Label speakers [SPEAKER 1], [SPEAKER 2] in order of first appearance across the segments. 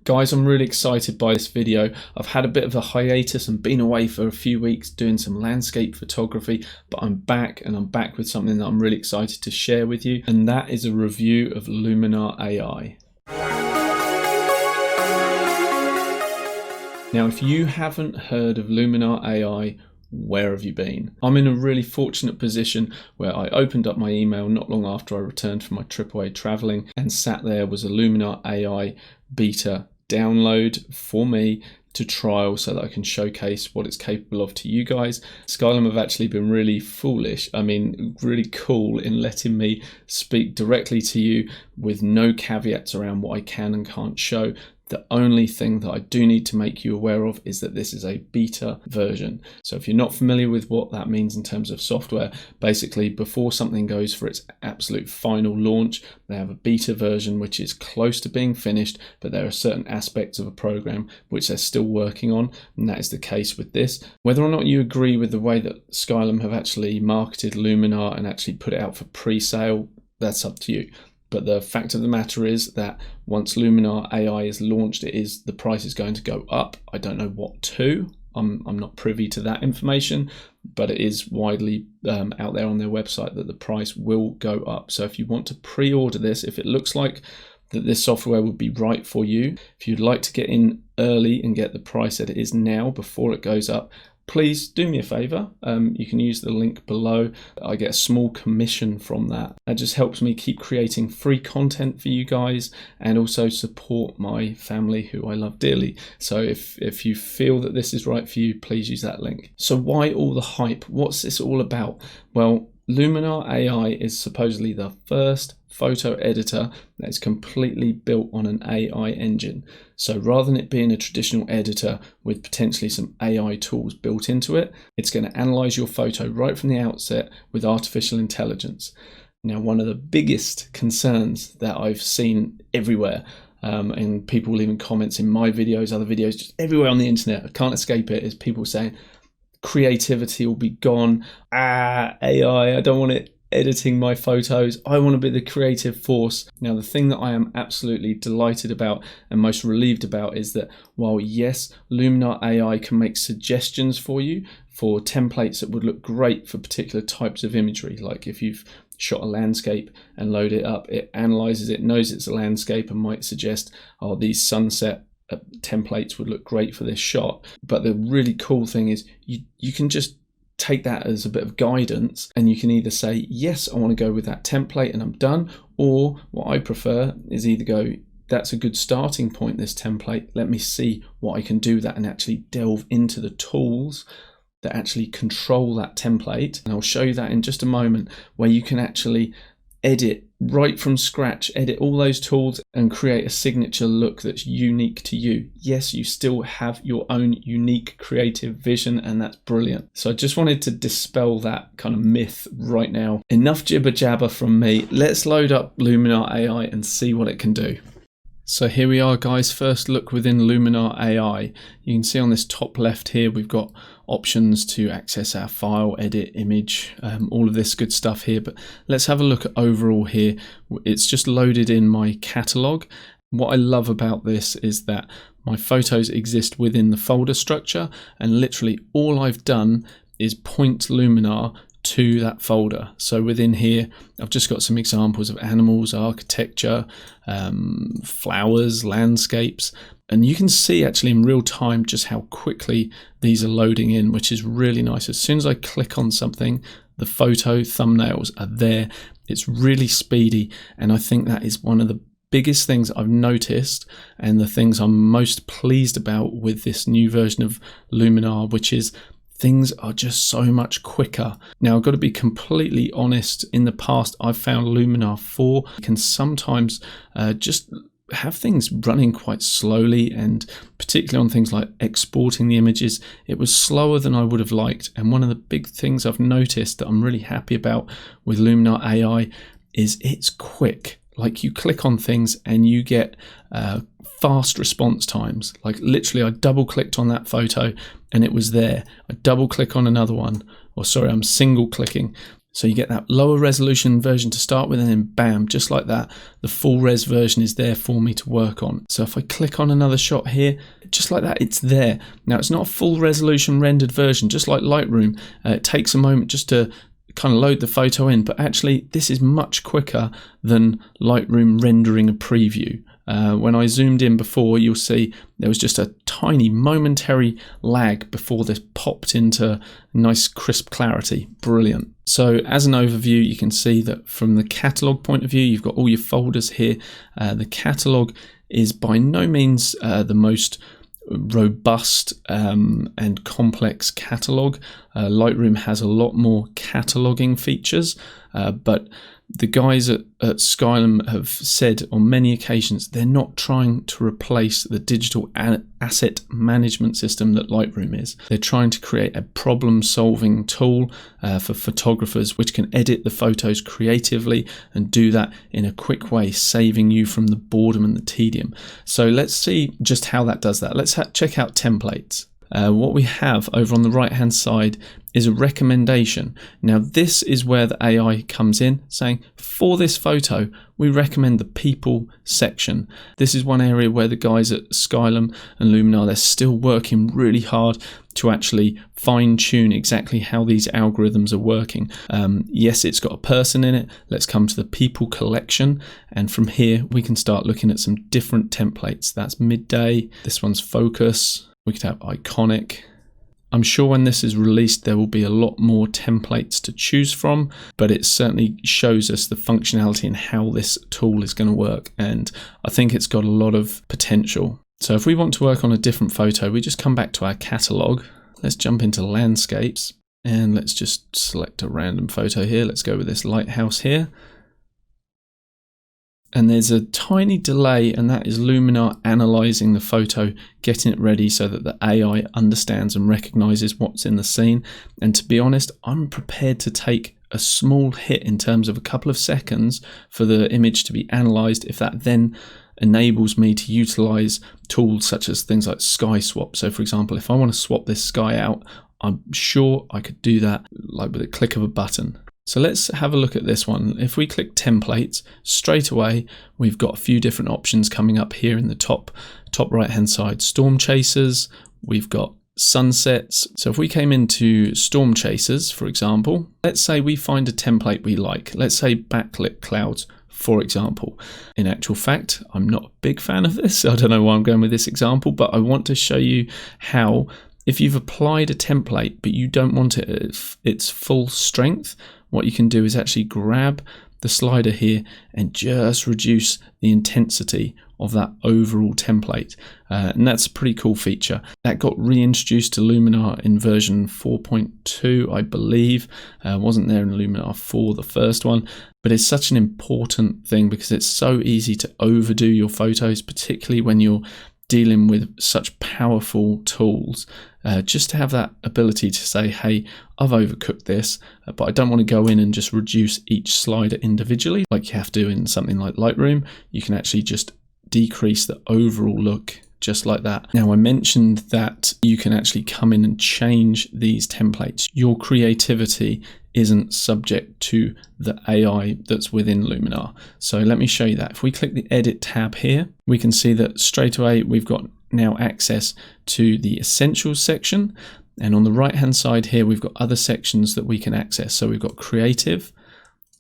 [SPEAKER 1] Guys, I'm really excited by this video. I've had a bit of a hiatus and been away for a few weeks doing some landscape photography, but I'm back, and I'm back with something that I'm really excited to share with you, and that is a review of Luminar AI. Now, if you haven't heard of Luminar AI, where have you been? I'm in a really fortunate position where I opened up my email not long after I returned from my trip away traveling, and sat there was a Luminar AI beta download for me to trial so that I can showcase what it's capable of to you guys. Skylum have actually been really really cool in letting me speak directly to you with no caveats around what I can and can't show. The only thing that I do need to make you aware of is that this is a beta version. So if you're not familiar with what that means in terms of software, basically before something goes for its absolute final launch, they have a beta version which is close to being finished, but there are certain aspects of a program which they're still working on, and that is the case with this. Whether or not you agree with the way that Skylum have actually marketed Luminar and actually put it out for pre-sale, that's up to you. But the fact of the matter is that once Luminar AI is launched, the price is going to go up. I don't know what to. I'm not privy to that information, but it is widely out there on their website that the price will go up. So if you want to pre-order this, if it looks like that this software would be right for you, if you'd like to get in early and get the price that it is now before it goes up, please do me a favor. You can use the link below. I get a small commission from that. That just helps me keep creating free content for you guys and also support my family who I love dearly. So if you feel that this is right for you, please use that link. So why all the hype? What's this all about? Well, Luminar AI is supposedly the first photo editor that is completely built on an AI engine. So rather than it being a traditional editor with potentially some AI tools built into it, it's going to analyze your photo right from the outset with artificial intelligence. Now, one of the biggest concerns that I've seen everywhere, and people leaving comments in my videos, other videos, just everywhere on the internet, I can't escape it, is people saying creativity will be gone. AI, I don't want it editing my photos. I want to be the creative force. Now, the thing that I am absolutely delighted about and most relieved about is that while yes, Luminar AI can make suggestions for you for templates that would look great for particular types of imagery, like if you've shot a landscape and load it up, it analyzes it, knows it's a landscape, and might suggest, oh, these sunset templates would look great for this shot. But the really cool thing is you can just take that as a bit of guidance, and you can either say, yes, I want to go with that template and I'm done, or what I prefer is either go, that's a good starting point, this template, let me see what I can do with that, and actually delve into the tools that actually control that template. And I'll show you that in just a moment, where you can actually edit right from scratch, edit all those tools and create a signature look that's unique to you. Yes, you still have your own unique creative vision, and that's brilliant. So I just wanted to dispel that kind of myth right now. Enough jibber jabber from me. Let's load up Luminar AI and see what it can do. So here we are, guys. First look within Luminar AI. You can see on this top left here, we've got options to access our file, edit, image, all of this good stuff here. But let's have a look at overall here. It's just loaded in my catalog. What I love about this is that my photos exist within the folder structure, and literally all I've done is point Luminar to that folder. So within here, I've just got some examples of animals, architecture, flowers, landscapes, and you can see actually in real time just how quickly these are loading in, which is really nice. As soon as I click on something, the photo thumbnails are there. It's really speedy, and I think that is one of the biggest things I've noticed, and the things I'm most pleased about with this new version of Luminar, which is things are just so much quicker. Now, I've got to be completely honest, in the past I've found Luminar 4 can sometimes just have things running quite slowly, and particularly on things like exporting the images, it was slower than I would have liked. And one of the big things I've noticed that I'm really happy about with Luminar AI is it's quick. Like, you click on things and you get fast response times. Like, literally I double clicked on that photo and it was there. I double click on another one, or sorry, I'm single clicking. So you get that lower resolution version to start with, and then bam, just like that, the full res version is there for me to work on. So if I click on another shot here, just like that, it's there. Now it's not a full resolution rendered version, just like Lightroom. It takes a moment just to kind of load the photo in, but actually this is much quicker than Lightroom rendering a preview. When I zoomed in before, you'll see there was just a tiny momentary lag before this popped into nice crisp clarity. Brilliant. So as an overview, you can see that from the catalog point of view, you've got all your folders here. The catalog is by no means the most robust and complex catalog. Lightroom has a lot more cataloging features, but the guys at Skylum have said on many occasions they're not trying to replace the digital asset management system that Lightroom is. They're trying to create a problem-solving tool for photographers which can edit the photos creatively and do that in a quick way, saving you from the boredom and the tedium. So let's see just how that does that. Let's check out templates. What we have over on the right hand side is a recommendation. Now this is where the AI comes in, saying for this photo we recommend the people section. This is one area where the guys at Skylum and Luminar, they're still working really hard to actually fine tune exactly how these algorithms are working. Yes, it's got a person in it. Let's come to the people collection, and from here we can start looking at some different templates. That's midday, this one's focus. We could have iconic. I'm sure when this is released there will be a lot more templates to choose from, but it certainly shows us the functionality and how this tool is going to work, and I think it's got a lot of potential. So if we want to work on a different photo, we just come back to our catalogue. Let's jump into landscapes and let's just select a random photo here. Let's go with this lighthouse here. And there's a tiny delay, and that is Luminar analysing the photo, getting it ready so that the AI understands and recognises what's in the scene. And to be honest, I'm prepared to take a small hit in terms of a couple of seconds for the image to be analysed if that then enables me to utilise tools such as things like sky swap. So for example, if I want to swap this sky out, I'm sure I could do that like with a click of a button. So let's have a look at this one. If we click templates, straight away we've got a few different options coming up here in the top right hand side. Storm chasers, we've got sunsets. So if we came into storm chasers, for example, let's say we find a template we like. Let's say backlit clouds, for example. In actual fact, I'm not a big fan of this. I don't know why I'm going with this example, but I want to show you how if you've applied a template but you don't want it at its full strength, what you can do is actually grab the slider here and just reduce the intensity of that overall template. And that's a pretty cool feature. That got reintroduced to Luminar in version 4.2, I believe. Wasn't there in Luminar 4, the first one. But it's such an important thing because it's so easy to overdo your photos, particularly when you're dealing with such powerful tools. Just to have that ability to say, hey, I've overcooked this, but I don't want to go in and just reduce each slider individually like you have to in something like Lightroom. You can actually just decrease the overall look just like that. Now, I mentioned that you can actually come in and change these templates. Your creativity isn't subject to the AI that's within Luminar. So let me show you that. If we click the edit tab here, we can see that straight away we've got now access to the essentials section, and on the right hand side here we've got other sections that we can access. So we've got creative,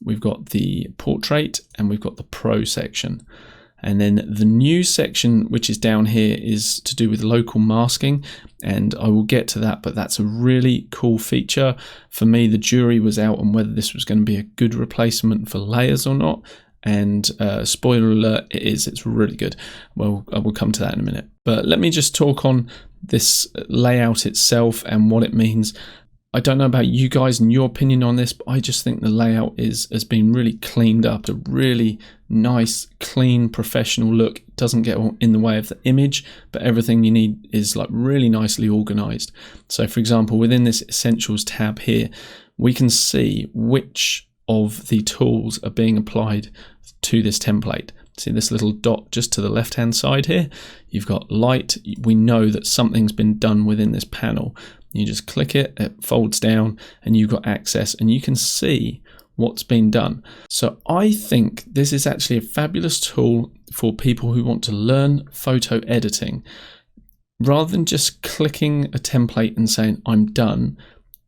[SPEAKER 1] we've got the portrait, and we've got the pro section. And then the new section, which is down here, is to do with local masking, and I will get to that, but that's a really cool feature. For me, the jury was out on whether this was going to be a good replacement for layers or not, and spoiler alert, it is. It's really good. Well, I will come to that in a minute. But let me just talk on this layout itself and what it means. I don't know about you guys and your opinion on this, but I just think the layout has been really cleaned up. A really nice, clean, professional look. It doesn't get in the way of the image, but everything you need is like really nicely organized. So for example, within this Essentials tab here, we can see which of the tools are being applied to this template. See this little dot just to the left hand side here? You've got light. We know that something's been done within this panel. You just click it, it folds down, and you've got access, and you can see what's been done. So I think this is actually a fabulous tool for people who want to learn photo editing. Rather than just clicking a template and saying, I'm done,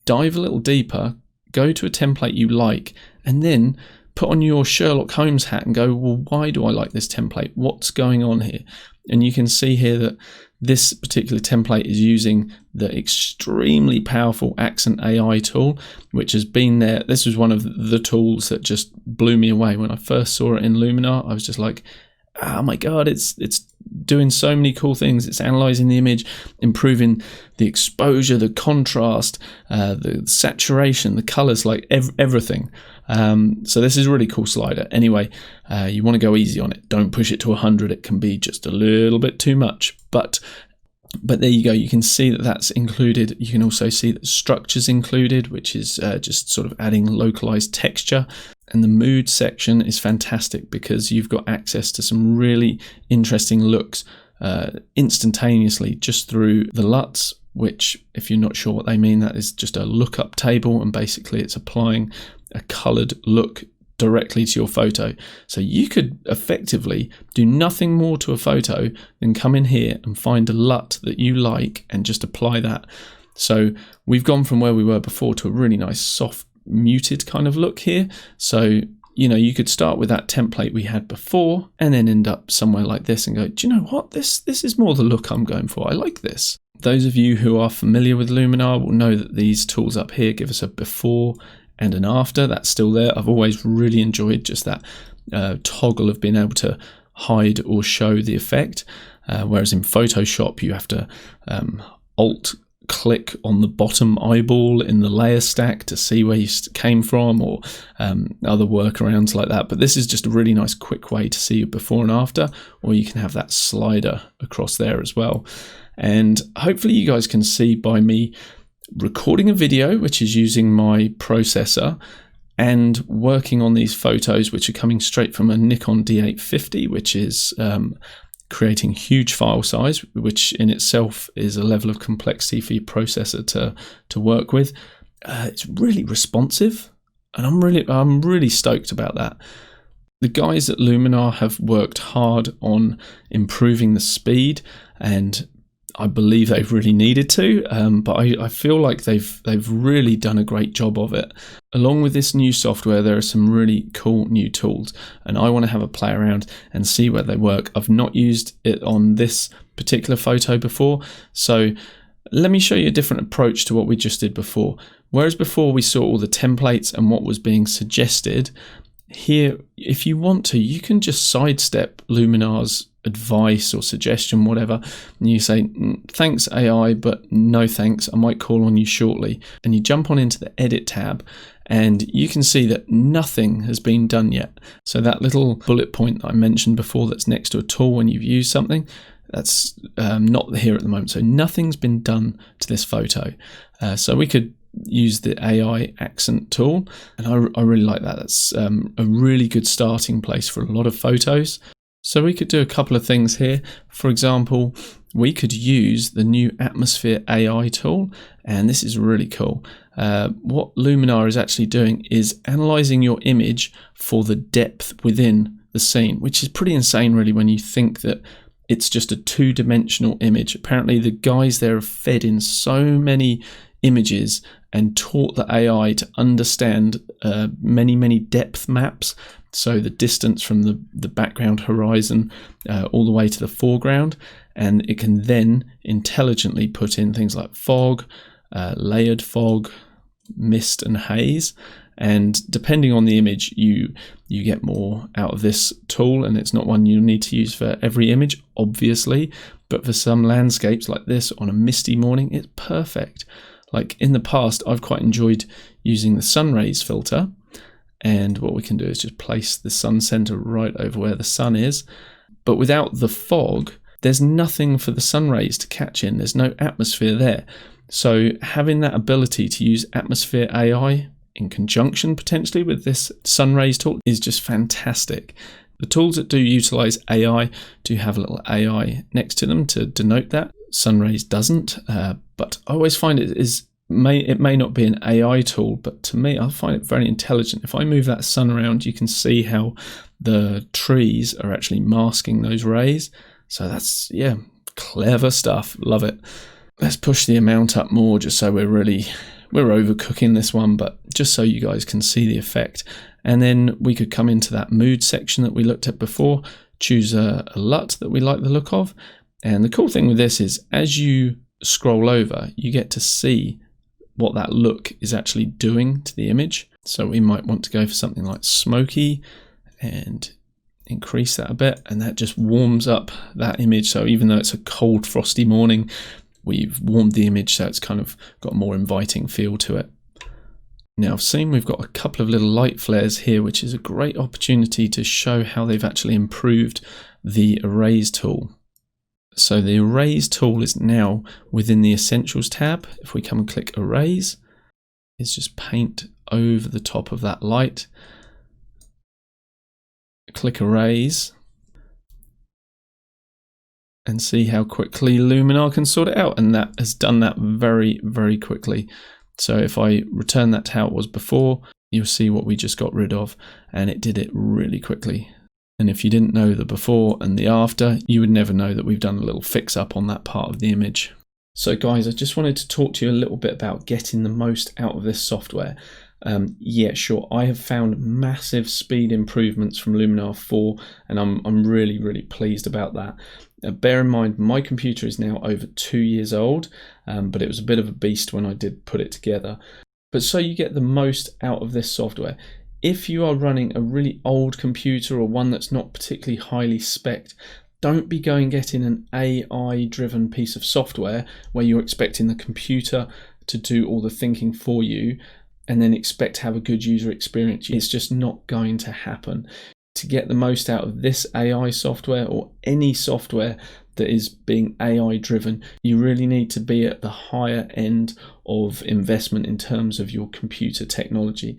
[SPEAKER 1] dive a little deeper, go to a template you like, and then put on your Sherlock Holmes hat and go, well, why do I like this template? What's going on here? And you can see here that this particular template is using the extremely powerful Accent AI tool, which has been there. This was one of the tools that just blew me away. When I first saw it in Luminar, I was just like, oh my God, it's doing so many cool things. It's analyzing the image, improving the exposure, the contrast, the saturation, the colors, like everything. So this is a really cool slider. Anyway, you want to go easy on it. Don't push it to 100. It can be just a little bit too much. But there you go. You can see that that's included. You can also see that structure's included, which is just sort of adding localized texture. And the mood section is fantastic because you've got access to some really interesting looks instantaneously just through the LUTs, which, if you're not sure what they mean, that is just a lookup table, and basically it's applying a colored look directly to your photo. So you could effectively do nothing more to a photo than come in here and find a LUT that you like and just apply that. So we've gone from where we were before to a really nice soft muted kind of look here. So you could start with that template we had before and then end up somewhere like this and go, do you know what, this is more the look I'm going for. I like this. Those of you who are familiar with Luminar will know that these tools up here give us a before and an after. That's still there. I've always really enjoyed just that toggle of being able to hide or show the effect, whereas in Photoshop you have to alt click on the bottom eyeball in the layer stack to see where you came from, or other workarounds like that. But this is just a really nice quick way to see before and after, or you can have that slider across there as well. And hopefully you guys can see by me recording a video, which is using my processor, and working on these photos, which are coming straight from a Nikon D850, which is creating huge file size, which in itself is a level of complexity for your processor to work with. It's really responsive, and I'm really stoked about that. The guys at Luminar have worked hard on improving the speed, and I believe they've really needed to, but I feel like they've really done a great job of it. Along with this new software, there are some really cool new tools, and I want to have a play around and see where they work. I've not used it on this particular photo before, so let me show you a different approach to what we just did before. Whereas before we saw all the templates and what was being suggested, here, if you want to, you can just sidestep Luminar's advice or suggestion, whatever, and you say, thanks AI, but no thanks, I might call on you shortly. And you jump on into the edit tab, and you can see that nothing has been done yet. So that little bullet point that I mentioned before that's next to a tool when you've used something, that's not here at the moment. So nothing's been done to this photo. So we could use the AI accent tool, and I really like that. That's a really good starting place for a lot of photos. So we could do a couple of things here. For example, we could use the new Atmosphere AI tool, and this is really cool. What Luminar is actually doing is analyzing your image for the depth within the scene, which is pretty insane really when you think that it's just a two-dimensional image. Apparently the guys there have fed in so many images and taught the AI to understand many depth maps. So the distance from the background horizon all the way to the foreground, and it can then intelligently put in things like fog, layered fog, mist and haze. And depending on the image, you get more out of this tool, and it's not one you need to use for every image, obviously, but for some landscapes like this on a misty morning, it's perfect. Like in the past, I've quite enjoyed using the sun rays filter, and what we can do is just place the sun center right over where the sun is. But without the fog, there's nothing for the sun rays to catch in. There's no atmosphere there. So having that ability to use Atmosphere AI in conjunction potentially with this sun rays tool is just fantastic. The tools that do utilize AI do have a little AI next to them to denote that. Sun rays doesn't, but I always find it is It may not be an AI tool, but to me, I find it very intelligent. If I move that sun around, you can see how the trees are actually masking those rays. So that's, yeah, clever stuff. Love it. Let's push the amount up more just so we're overcooking this one, but just so you guys can see the effect. And then we could come into that mood section that we looked at before, choose a LUT that we like the look of. And the cool thing with this is as you scroll over, you get to see what that look is actually doing to the image. So we might want to go for something like smoky and increase that a bit, and that just warms up that image. So even though it's a cold, frosty morning, we've warmed the image so it's kind of got a more inviting feel to it. Now I've seen we've got a couple of little light flares here, which is a great opportunity to show how they've actually improved the Erase tool. So the Erase tool is now within the Essentials tab. If we come and click Erase, it's just paint over the top of that light. Click Erase and see how quickly Luminar can sort it out. And that has done that very, very quickly. So if I return that to how it was before, you'll see what we just got rid of, and it did it really quickly. And if you didn't know the before and the after, you would never know that we've done a little fix up on that part of the image. So guys, I just wanted to talk to you a little bit about getting the most out of this software. Yeah, sure, I have found massive speed improvements from Luminar 4, and I'm really, really pleased about that. Bear in mind, my computer is now over 2 years old, but it was a bit of a beast when I did put it together. But so you get the most out of this software. If you are running a really old computer or one that's not particularly highly spec'd, don't be getting an AI-driven piece of software where you're expecting the computer to do all the thinking for you and then expect to have a good user experience. It's just not going to happen. To get the most out of this AI software or any software that is being AI driven, you really need to be at the higher end of investment in terms of your computer technology.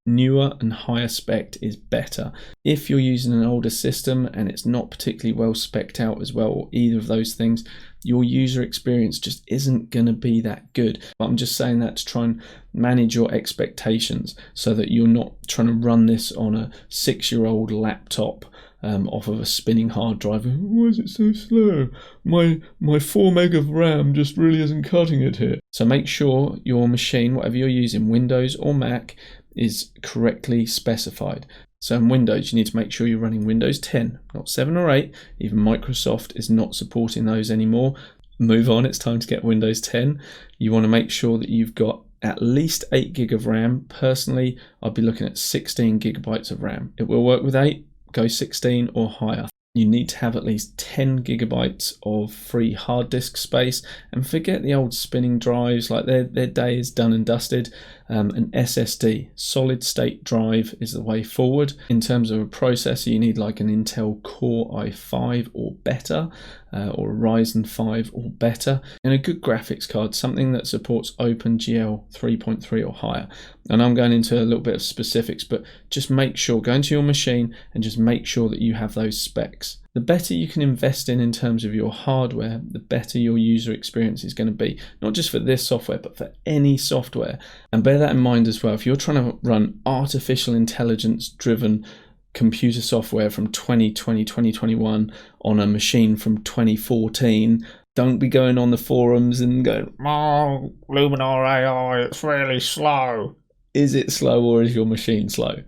[SPEAKER 1] Newer and higher spec is better. If you're using an older system and it's not particularly well spec'd out as well, or either of those things, your user experience just isn't going to be that good. But I'm just saying that to try and manage your expectations so that you're not trying to run this on a 6-year-old laptop off of a spinning hard drive. Why is it so slow? My 4 meg of RAM just really isn't cutting it here. So make sure your machine, whatever you're using, Windows or Mac, is correctly specified. So in Windows, you need to make sure you're running Windows 10, not 7 or 8. Even Microsoft is not supporting those anymore. Move on, it's time to get Windows 10. You want to make sure that you've got at least 8 gig of RAM. Personally, I'd be looking at 16 gigabytes of RAM. It will work with 8, go 16 or higher. You need to have at least 10 gigabytes of free hard disk space, and forget the old spinning drives, like their day is done and dusted. An SSD, solid state drive, is the way forward. In terms of a processor, you need like an Intel Core i5 or better, or a Ryzen 5 or better, and a good graphics card, something that supports OpenGL 3.3 or higher. And I'm going into a little bit of specifics, but just make sure, go into your machine and just make sure that you have those specs. The better you can invest in terms of your hardware, the better your user experience is going to be, not just for this software, but for any software. And bear that in mind as well. If you're trying to run artificial intelligence driven computer software from 2020, 2021 on a machine from 2014, don't be going on the forums and going, "Oh, Luminar AI, it's really slow." Is it slow, or is your machine slow?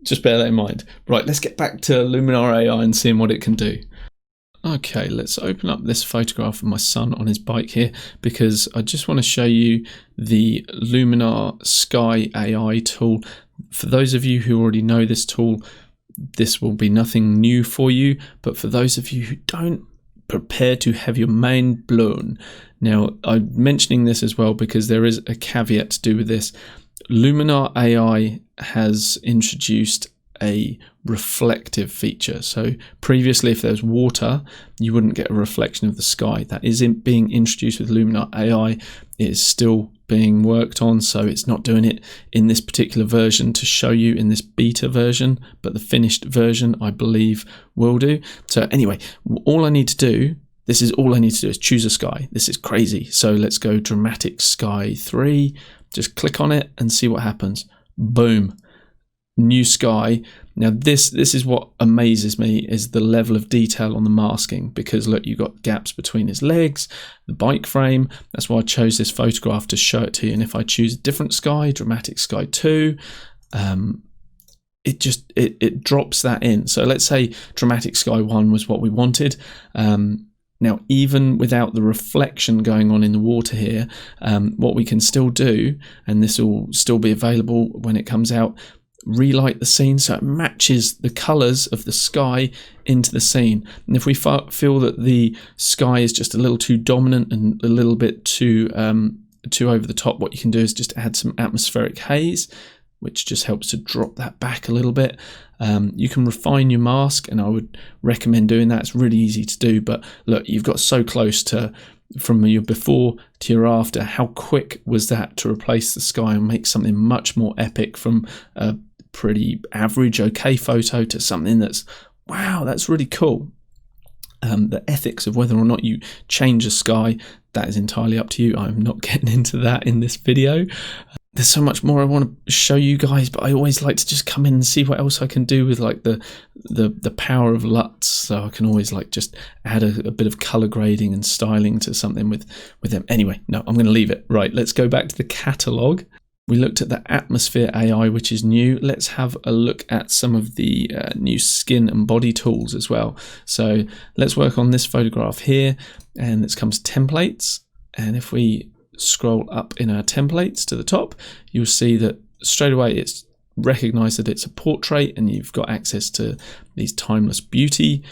[SPEAKER 1] Just bear that in mind. Right, let's get back to Luminar AI and seeing what it can do. Okay, let's open up this photograph of my son on his bike here, because I just want to show you the Luminar Sky AI tool. For those of you who already know this tool, this will be nothing new for you, but for those of you who don't, prepare to have your mind blown. Now, I'm mentioning this as well because there is a caveat to do with this. Luminar AI has introduced a reflective feature. So previously, if there's water, you wouldn't get a reflection of the sky. That isn't being introduced with Luminar AI. It is still being worked on, so it's not doing it in this particular version to show you in this beta version, but the finished version, I believe, will do. So anyway, all I need to do This is all I need to do is choose a sky. This is crazy. So let's go dramatic sky 3. Just click on it and see what happens. Boom. New sky. Now this is what amazes me, is the level of detail on the masking, because look, you've got gaps between his legs, the bike frame. That's why I chose this photograph to show it to you. And if I choose a different sky, dramatic sky 2, it drops that in. So let's say dramatic sky 1 was what we wanted. Now, even without the reflection going on in the water here, what we can still do, and this will still be available when it comes out, relight the scene so it matches the colours of the sky into the scene. And if we feel that the sky is just a little too dominant and a little bit too over the top, what you can do is just add some atmospheric haze, which just helps to drop that back a little bit. You can refine your mask, and I would recommend doing that. It's really easy to do, but look, you've got so close to from your before to your after. How quick was that to replace the sky and make something much more epic from a pretty average okay photo to something that's, wow, that's really cool. The ethics of whether or not you change a sky, that is entirely up to you. I'm not getting into that in this video. There's so much more I want to show you guys, but I always like to just come in and see what else I can do with like the power of LUTs. So I can always like just add a bit of color grading and styling to something with them. Anyway, no, I'm going to leave it. Right, let's go back to the catalog. We looked at the atmosphere AI, which is new. Let's have a look at some of the new skin and body tools as well. So let's work on this photograph here, and let's come to templates. And if we scroll up in our templates to the top, you'll see that straight away it's recognized that it's a portrait, and you've got access to these timeless beauty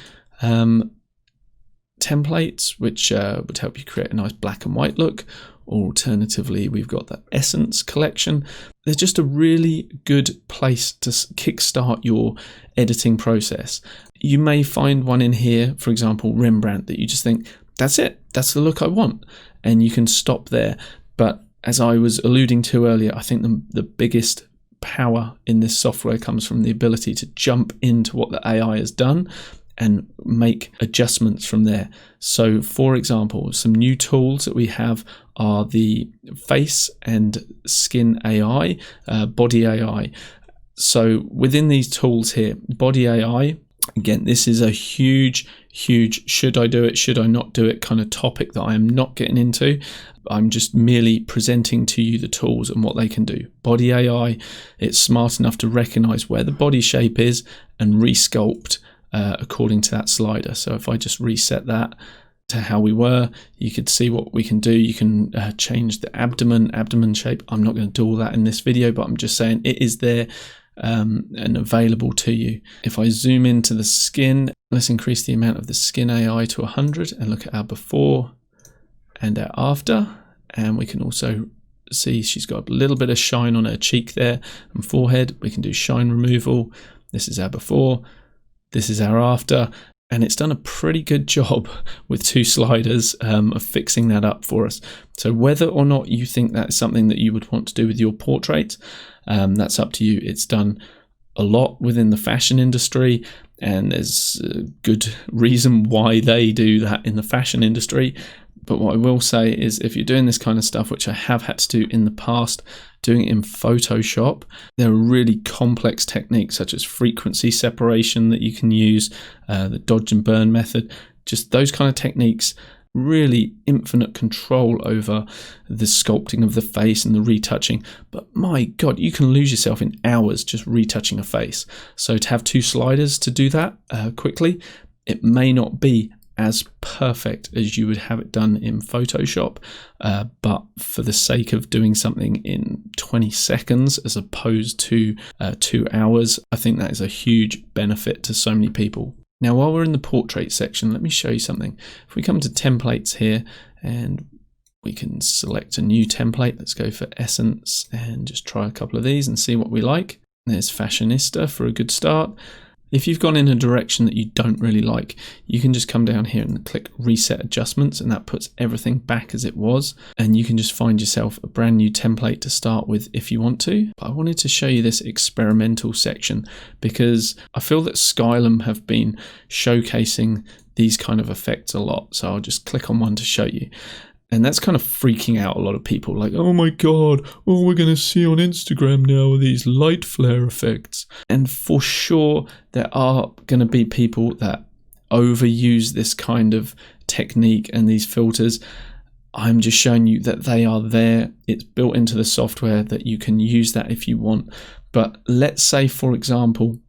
[SPEAKER 1] templates, which would help you create a nice black and white look. Alternatively, we've got the Essence collection. They're just a really good place to kickstart your editing process. You may find one in here, for example, Rembrandt, that you just think, that's it, that's the look I want, and you can stop there. But as I was alluding to earlier, I think the biggest power in this software comes from the ability to jump into what the AI has done and make adjustments from there. So for example, some new tools that we have are the face and skin AI, body AI. So within these tools here, body AI, again, this is a huge should I do it, should I not do it kind of topic that I am not getting into. I'm just merely presenting to you the tools and what they can do. Body AI, it's smart enough to recognize where the body shape is and resculpt according to that slider. So if I just reset that to how we were, you could see what we can do. You can change the abdomen shape. I'm not going to do all that in this video, but I'm just saying it is there and available to you. If I zoom into the skin, let's increase the amount of the skin AI to 100 and look at our before and our after. And we can also see she's got a little bit of shine on her cheek there and forehead. We can do shine removal. This is our before. This is our after, and it's done a pretty good job with 2 sliders of fixing that up for us. So whether or not you think that's something that you would want to do with your portrait, that's up to you. It's done a lot within the fashion industry, and there's a good reason why they do that in the fashion industry. But what I will say is, if you're doing this kind of stuff, which I have had to do in the past, doing it in Photoshop, there are really complex techniques such as frequency separation that you can use, the dodge and burn method, just those kind of techniques, really infinite control over the sculpting of the face and the retouching. But my God, you can lose yourself in hours just retouching a face. So to have 2 sliders to do that quickly, it may not be as perfect as you would have it done in Photoshop, but for the sake of doing something in 20 seconds as opposed to 2 hours, I think that is a huge benefit to so many people. Now, while we're in the portrait section, let me show you something. If we come to templates here and we can select a new template, let's go for Essence and just try a couple of these and see what we like. There's Fashionista for a good start. If you've gone in a direction that you don't really like, you can just come down here and click Reset Adjustments, and that puts everything back as it was. And you can just find yourself a brand new template to start with if you want to. But I wanted to show you this experimental section because I feel that Skylum have been showcasing these kind of effects a lot. So I'll just click on one to show you. And that's kind of freaking out a lot of people, like, oh my God, all we're going to see on Instagram now are these light flare effects. And for sure, there are going to be people that overuse this kind of technique and these filters. I'm just showing you that they are there. It's built into the software that you can use that if you want. But let's say, for example,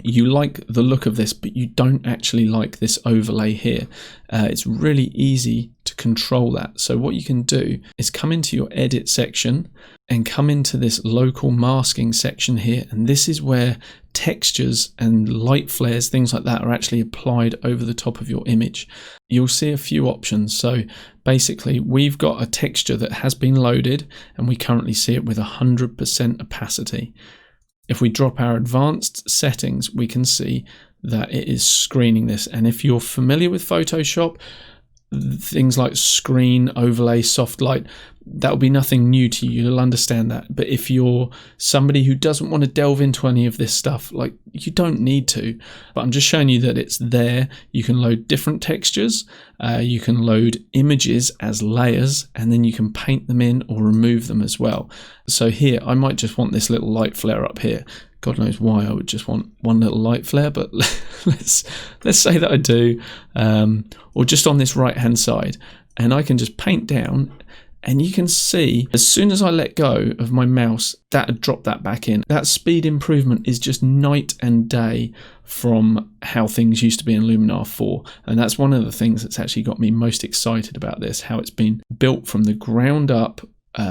[SPEAKER 1] you like the look of this, but you don't actually like this overlay here. It's really easy to control that. So what you can do is come into your edit section and come into this local masking section here. And this is where textures and light flares, things like that, are actually applied over the top of your image. You'll see a few options. So basically we've got a texture that has been loaded and we currently see it with 100% opacity. If we drop our advanced settings, we can see that it is screening this. And if you're familiar with Photoshop, things like screen, overlay, soft light, that will be nothing new to you. You'll understand that. But if you're somebody who doesn't want to delve into any of this stuff, like, you don't need to. But I'm just showing you that it's there. You can load different textures. You can load images as layers, and then you can paint them in or remove them as well. So here, I might just want this little light flare up here. God knows why I would just want one little light flare, but let's say that I do. Or just on this right hand side, and I can just paint down, and you can see as soon as I let go of my mouse, that had dropped that back in. That speed improvement is just night and day from how things used to be in Luminar 4. And that's one of the things that's actually got me most excited about this, how it's been built from the ground up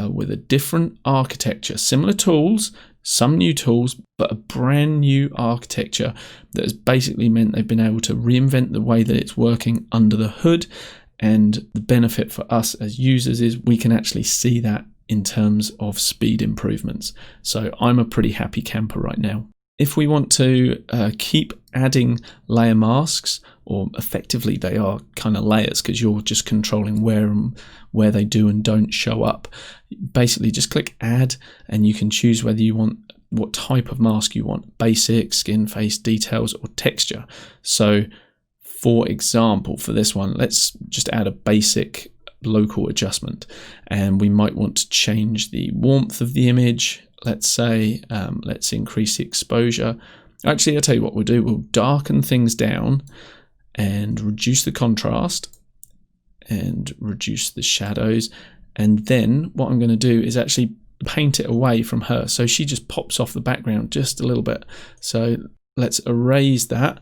[SPEAKER 1] with a different architecture, similar tools, some new tools, but a brand new architecture that has basically meant they've been able to reinvent the way that it's working under the hood. And the benefit for us as users is we can actually see that in terms of speed improvements. So I'm a pretty happy camper right now. If we want to keep adding layer masks, or effectively they are kind of layers because you're just controlling where they do and don't show up, basically just click add and you can choose whether you want what type of mask you want: basic, skin, face, details, or texture. So for example, for this one, let's just add a basic local adjustment, and we might want to change the warmth of the image. Let's say, let's increase the exposure. Actually, I'll tell you what we'll do. We'll darken things down and reduce the contrast and reduce the shadows. And then what I'm going to do is actually paint it away from her, so she just pops off the background just a little bit. So let's erase that.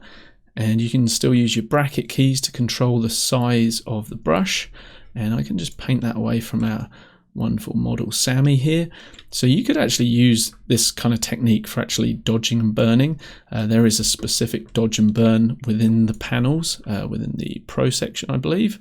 [SPEAKER 1] And you can still use your bracket keys to control the size of the brush. And I can just paint that away from our wonderful model Sammy here. So you could actually use this kind of technique for actually dodging and burning. There is a specific dodge and burn within the panels, within the Pro section, I believe.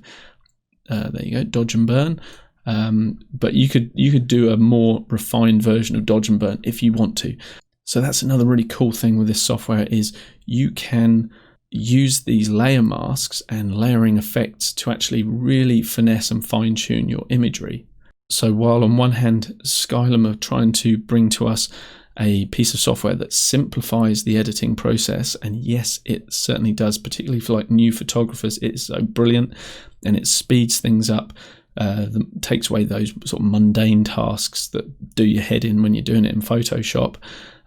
[SPEAKER 1] There you go, dodge and burn. But you could do a more refined version of dodge and burn if you want to. So that's another really cool thing with this software, is you can use these layer masks and layering effects to actually really finesse and fine tune your imagery. So while on one hand Skylum are trying to bring to us a piece of software that simplifies the editing process, and yes, it certainly does, particularly for like new photographers, it's so brilliant and it speeds things up, takes away those sort of mundane tasks that do your head in when you're doing it in Photoshop,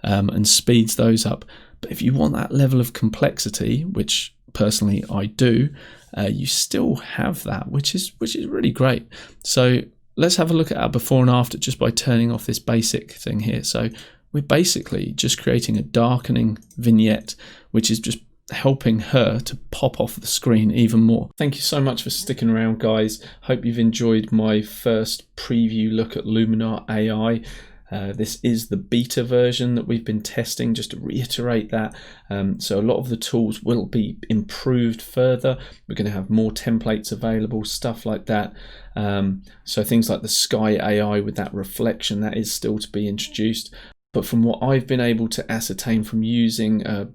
[SPEAKER 1] and speeds those up. But if you want that level of complexity, which personally I do, you still have that, which is really great. So let's have a look at our before and after just by turning off this basic thing here. So we're basically just creating a darkening vignette, which is just helping her to pop off the screen even more. Thank you so much for sticking around, guys. Hope you've enjoyed my first preview look at Luminar AI. This is the beta version that we've been testing, just to reiterate that. So a lot of the tools will be improved further. We're going to have more templates available, stuff like that. So things like the Sky AI with that reflection, that is still to be introduced. But from what I've been able to ascertain from using a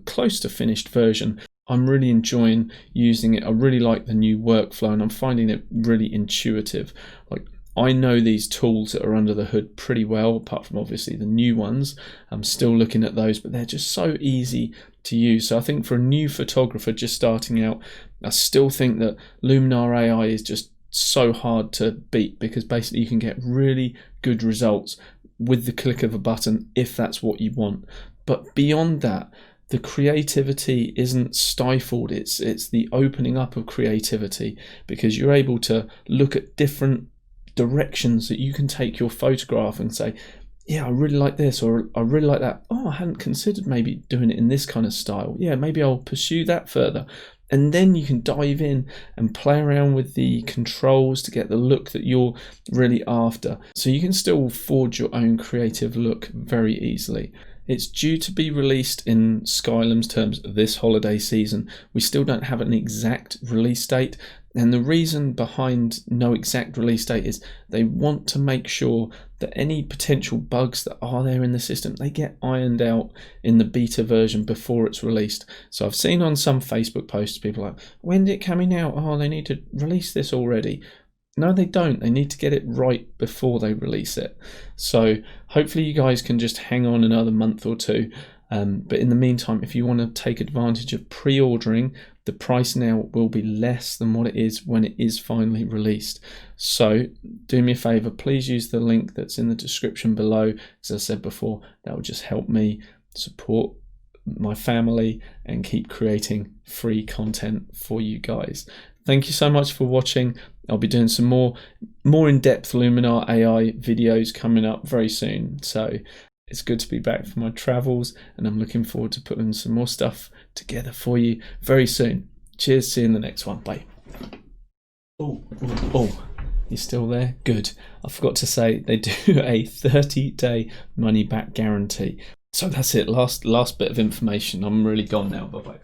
[SPEAKER 1] close to finished version, I'm really enjoying using it. I really like the new workflow, and I'm finding it really intuitive. Like, I know these tools that are under the hood pretty well, apart from obviously the new ones. I'm still looking at those, but they're just so easy to use. So I think for a new photographer just starting out, I still think that Luminar AI is just so hard to beat, because basically you can get really good results with the click of a button if that's what you want. But beyond that, the creativity isn't stifled. It's the opening up of creativity, because you're able to look at different directions that you can take your photograph and say, yeah, I really like this, or I really like that. Oh, I hadn't considered maybe doing it in this kind of style. Yeah, maybe I'll pursue that further. And then you can dive in and play around with the controls to get the look that you're really after. So you can still forge your own creative look very easily. It's due to be released in Skylum's terms this holiday season. We still don't have an exact release date. And the reason behind no exact release date is they want to make sure that any potential bugs that are there in the system, they get ironed out in the beta version before it's released. So I've seen on some Facebook posts, people are like, when's it coming out? Oh, they need to release this already. No, they don't. They need to get it right before they release it. So hopefully you guys can just hang on another month or two. But in the meantime, if you want to take advantage of pre-ordering, the price now will be less than what it is when it is finally released. So do me a favor, please use the link that's in the description below. As I said before, that will just help me support my family and keep creating free content for you guys. Thank you so much for watching. I'll be doing some more in-depth Luminar AI videos coming up very soon. So it's good to be back from my travels, and I'm looking forward to putting some more stuff together for you very soon. Cheers, see you in the next one. Bye. Oh, you still there? Good. I forgot to say they do a 30-day money-back guarantee. So that's it. Last bit of information. I'm really gone now. Bye-bye.